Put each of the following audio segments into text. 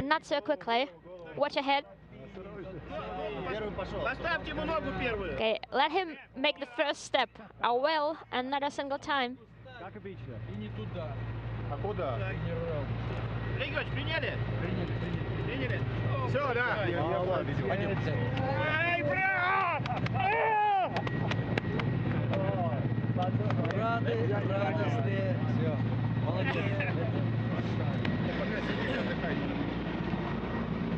Not so quickly. Watch ahead. Okay, let him make the first step. Oh well, and not a single time. Все, да. Эй, брат! Радостные. Все. Молодец.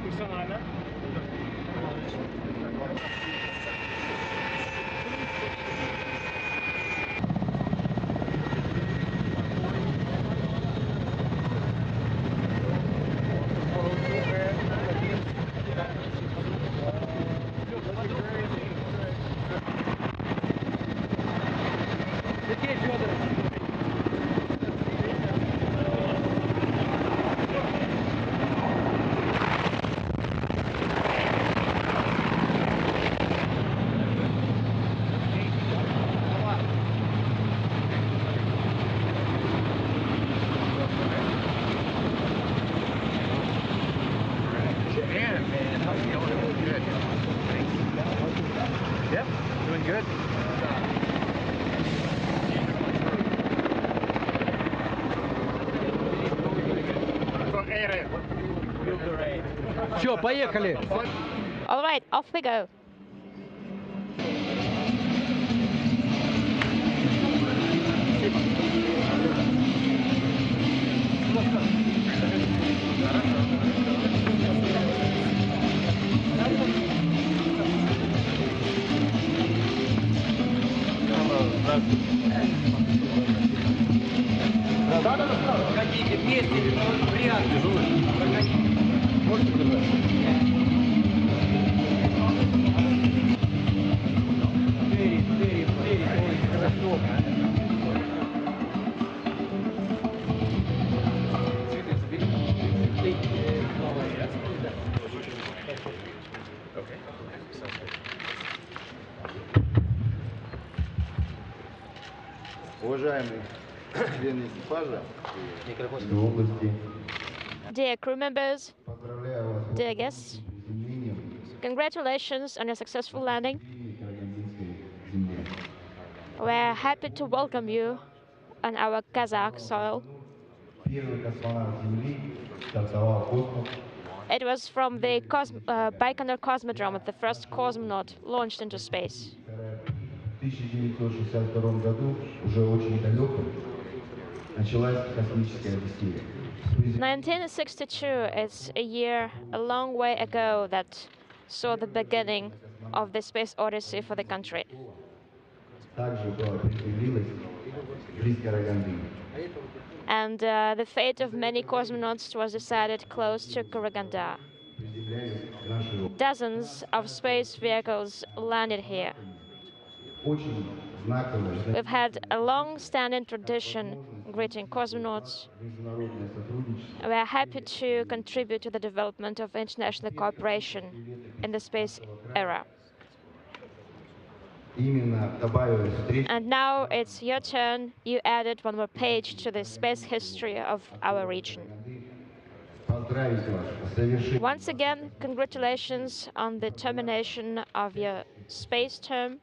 Персонально. Yep, doing good. Все, поехали. All right, off we go. Проходите вместе, приятно. Можете хорошо. Уважаемые члены экипажа Росcosmos области, Dear crew members, поздравляю вас dear guests, с приземлением congratulations on your successful landing. в Карагандинской земле. We're happy to welcome you on our Kazakh soil. Первый космонавт Земли стартовал в космос It was from the Baikonur Cosmodrome, the first cosmonaut launched into space. в 1962 году, уже очень далеком, началась космическая Одиссея. 1962 is a year a long way ago that saw the beginning of the space odyssey for the country. Также была приземлилась близ Караганды. And the fate of many cosmonauts was decided close to Karaganda. Приземлялись наши Dozens of space vehicles landed here. очень знаковые We've had a long-standing tradition greeting cosmonauts. международное сотрудничество. We are happy to contribute to the development of international cooperation in the space era. Именно добавилась встреча And now it's your turn. You added one more page to the space history of our region. поздравить вас с завершением Once again, congratulations on the termination of your space term.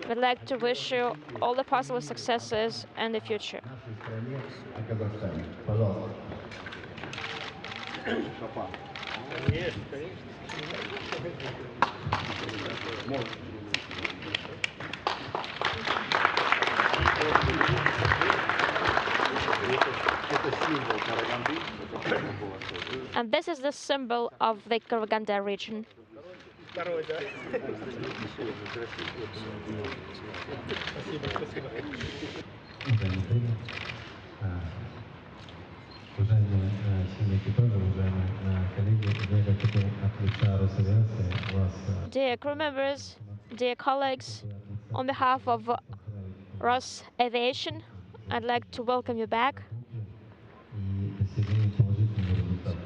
We'd like to wish you all the possible successes in the future. нашей стране, о Казахстане. Пожалуйста. Это символ Караганды. And this is the symbol of the Karaganda region. Уважаемые члены экипажа, уважаемые коллеги, я как это от лица Росавиации вас Dear crew members, dear colleagues, on behalf of Ros Aviation, I'd like to welcome you back. и достижение положительного результата.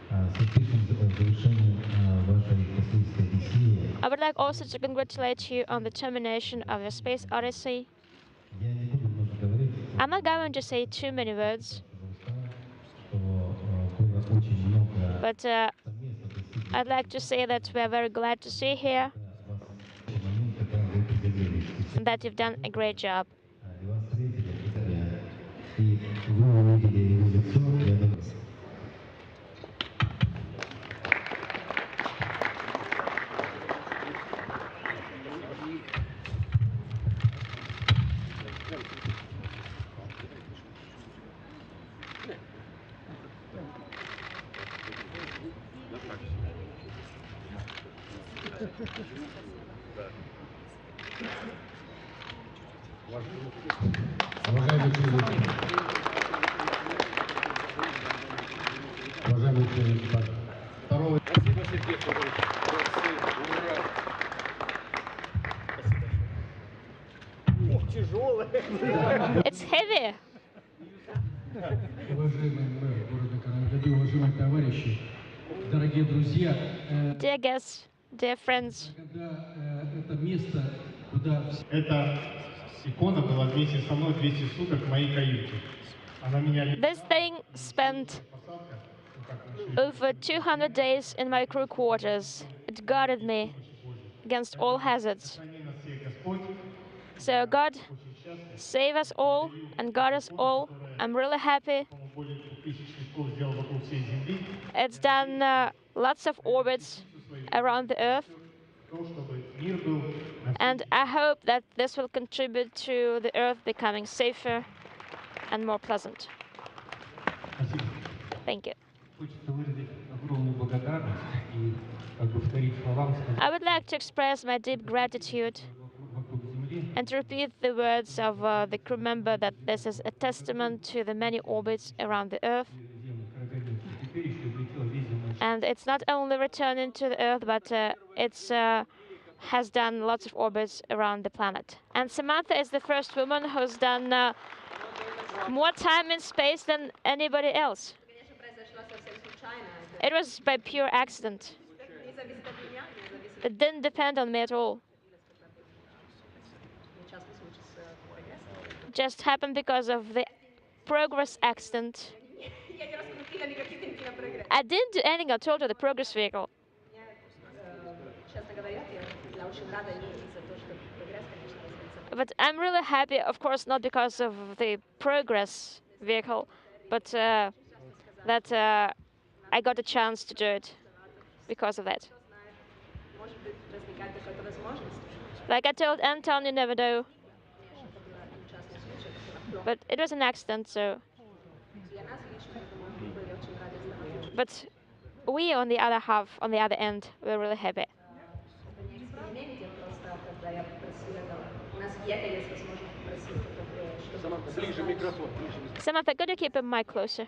С успешным завершением вашей космической Одиссеи I would like also to congratulate you on the termination of your space odyssey. я не буду много говорить, I'm not going to say too many words. But I'd like to say that we are very glad to see you here and that you've done a great job. И вы увидели его лицо, я думаю. Уважаемые члены экипажа, второго... It's heavy. Уважаемый мэр города Караганда, уважаемые товарищи, дорогие друзья, Dear guests, dear friends, это место, куда... Эта икона была вместе со мной 200 суток в моей каюте. Она меня... this thing spent over 200 days in my crew quarters. It guarded me against all hazards. So God save us all and guard us all. I'm really happy. It's done lots of orbits around the Earth. And I hope that this will contribute to the Earth becoming safer and more pleasant. Thank you. I would like to express my deep gratitude and to repeat the words of the crew member that this is a testament to the many orbits around the Earth. And it's not only returning to the Earth, but it's has done lots of orbits around the planet. And Samantha is the first woman who's done more time in space than anybody else. It was by pure accident. It didn't depend on me at all. It just happened because of the Progress accident. I didn't do anything at all to the Progress vehicle. But I'm really happy, of course, not because of the Progress vehicle, but that I got a chance to do it because of that. Like I told Anton, you never know. But it was an accident, so... But we, on the other half, on the other end, were really happy. Samantha, could you keep a mic closer?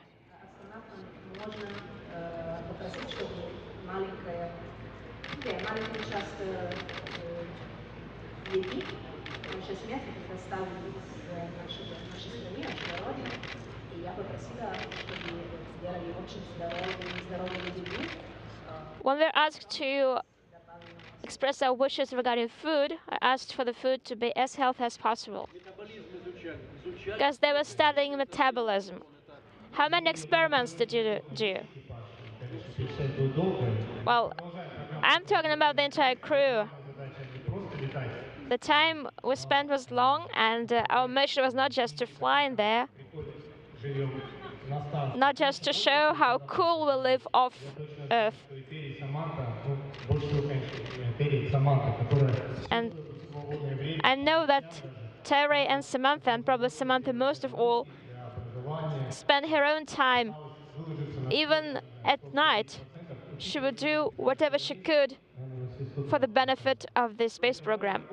When we're asked to express our wishes regarding food, I asked for the food to be as healthy as possible. Because they were studying metabolism. How many experiments did you do? Well, I'm talking about the entire crew. The time we spent was long, and our mission was not just to fly in there, not just to show how cool we live off Earth. And I know that Terry and Samantha, and probably Samantha most of all, spend her own time, even at night. She would do whatever she could for the benefit of the space program.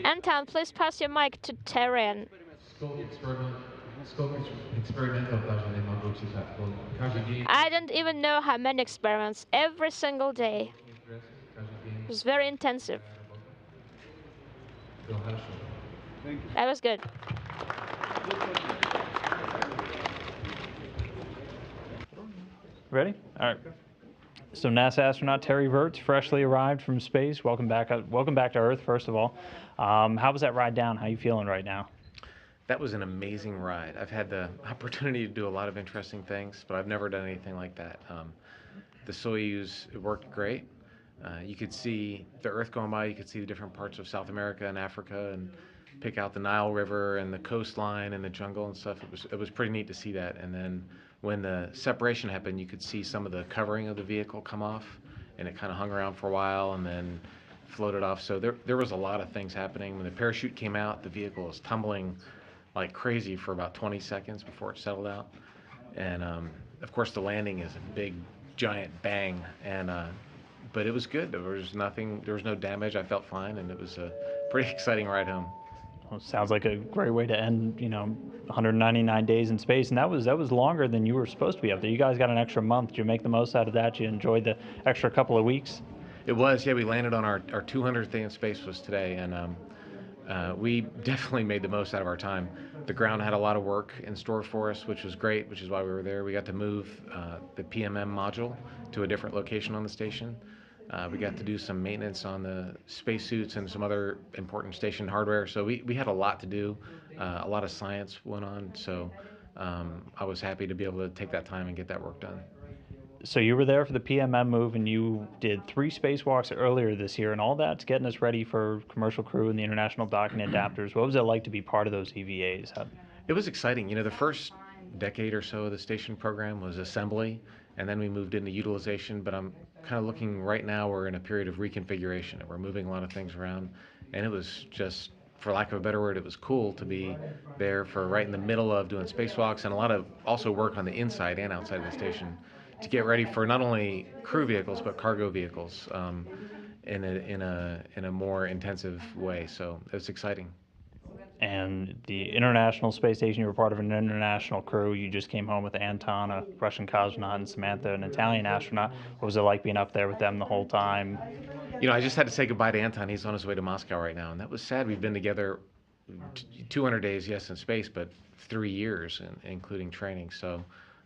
Anton, please pass your mic to Terry. I don't even know how many experiments, every single day. It was very intensive. That was good. Ready? All right. So NASA astronaut Terry Virts, freshly arrived from space. Welcome back to Earth, first of all. How was that ride down? How are you feeling right now? That was an amazing ride. I've had the opportunity to do a lot of interesting things, but I've never done anything like that. The Soyuz, it worked great. You could see the Earth going by. You could see the different parts of South America and Africa, and pick out the Nile River and the coastline and the jungle and stuff. It was pretty neat to see that. And then when the separation happened, you could see some of the covering of the vehicle come off, and it kind of hung around for a while and then floated off. So there was a lot of things happening. When the parachute came out, the vehicle was tumbling like crazy for about 20 seconds before it settled out. And of course, the landing is a big, giant bang. And but it was good. There was no damage. I felt fine, and it was a pretty exciting ride home. Well, sounds like a great way to end, 199 days in space, and that was longer than you were supposed to be up there. You guys got an extra month. Did you make the most out of that? You enjoyed the extra couple of weeks? It was, yeah. We landed on our 200th day in space was today, and we definitely made the most out of our time. The ground had a lot of work in store for us, which was great, which is why we were there. We got to move the PMM module to a different location on the station. We got to do some maintenance on the spacesuits and some other important station hardware. So we had a lot to do. A lot of science went on. So I was happy to be able to take that time and get that work done. So you were there for the PMM move, and you did 3 spacewalks earlier this year, and all that's getting us ready for commercial crew and the International Docking Adapters. What was it like to be part of those EVAs? It was exciting. The first decade or so of the station program was assembly, and then we moved into utilization. But I'm kind of looking right now, we're in a period of reconfiguration, and we're moving a lot of things around. And it was just, for lack of a better word, it was cool to be there for right in the middle of doing spacewalks, and a lot of also work on the inside and outside of the station to get ready for not only crew vehicles but cargo vehicles in a more intensive way. So it's exciting. And the International Space Station, you were part of an international crew. You just came home with Anton, a Russian cosmonaut, and Samantha, an Italian astronaut. What was it like being up there with them the whole time? I just had to say goodbye to Anton. He's on his way to Moscow right now, and that was sad. We've been together 200 days, yes, in space, but 3 years, including training. So,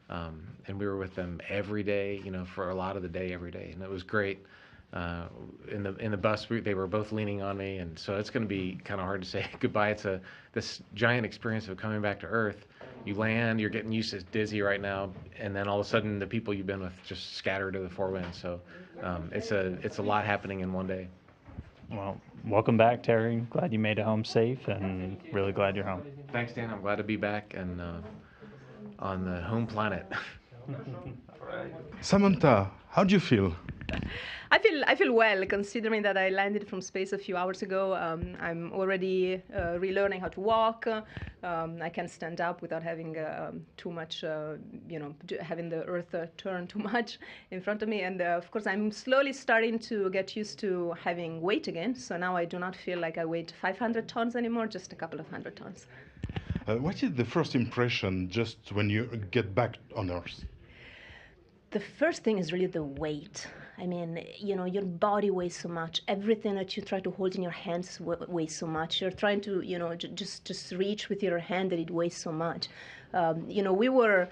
and we were with them every day, for a lot of the day, every day, and it was great. In the bus, they were both leaning on me, and so it's going to be kind of hard to say goodbye. It's this giant experience of coming back to Earth. You land, you're getting used to dizzy right now, and then all of a sudden the people you've been with just scatter to the four winds. So it's a lot happening in one day. Well, welcome back, Terry. Glad you made it home safe, and really glad you're home. Thanks, Dan. I'm glad to be back and on the home planet. Samantha, how do you feel? I feel well, considering that I landed from space a few hours ago. I'm already relearning how to walk. I can stand up without having too much, having the Earth turn too much in front of me. And of course, I'm slowly starting to get used to having weight again. So now I do not feel like I weigh 500 tons anymore, just a couple of 100 tons. What is the first impression just when you get back on Earth? The first thing is really the weight. I mean, your body weighs so much. Everything that you try to hold in your hands weighs so much. You're trying to, just reach with your hand, and it weighs so much. We were,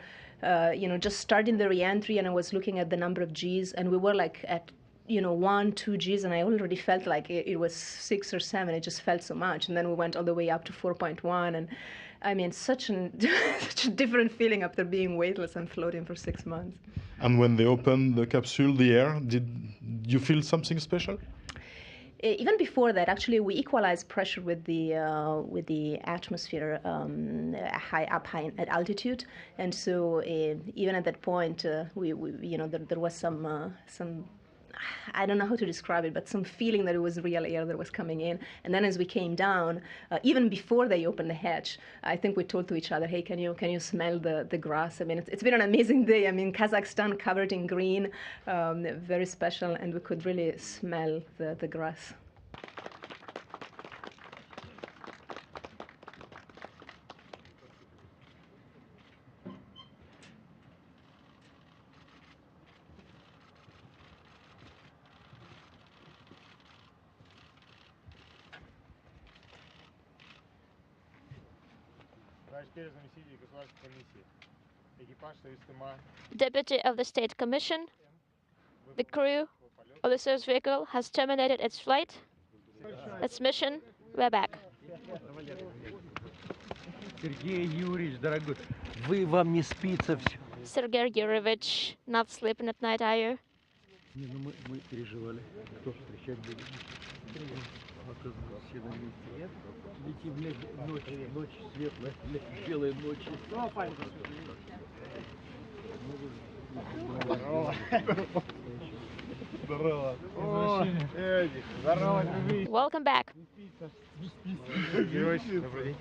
just starting the re-entry, and I was looking at the number of Gs, and we were like at 1, 2 Gs, and I already felt like it was 6 or 7. It just felt so much. And then we went all the way up to 4.1, and I mean, such a different feeling after being weightless and floating for 6 months. And when they opened the capsule, the air, did you feel something special? Even before that, actually, we equalized pressure with the atmosphere high at altitude, and so even at that point, there was some. I don't know how to describe it, but some feeling that it was real air that was coming in. And then as we came down, even before they opened the hatch, I think we told to each other, hey, can you smell the grass? I mean, it's been an amazing day. I mean, Kazakhstan covered in green, very special, and we could really smell the grass. Deputy of the State Commission, the crew of the Soyuz vehicle has terminated its flight, its mission. We're back. Сергей Юрьевич, дорогой, вам не спится все. Sergei Yuryevich, not sleeping at night, are you? Не, ну мы переживали, кто встречать будет. Оказывается, все на месте. Летим ночь светлая, белая ночь. Здорово. Эдик, здорово, дружище. Welcome back. Добрый день.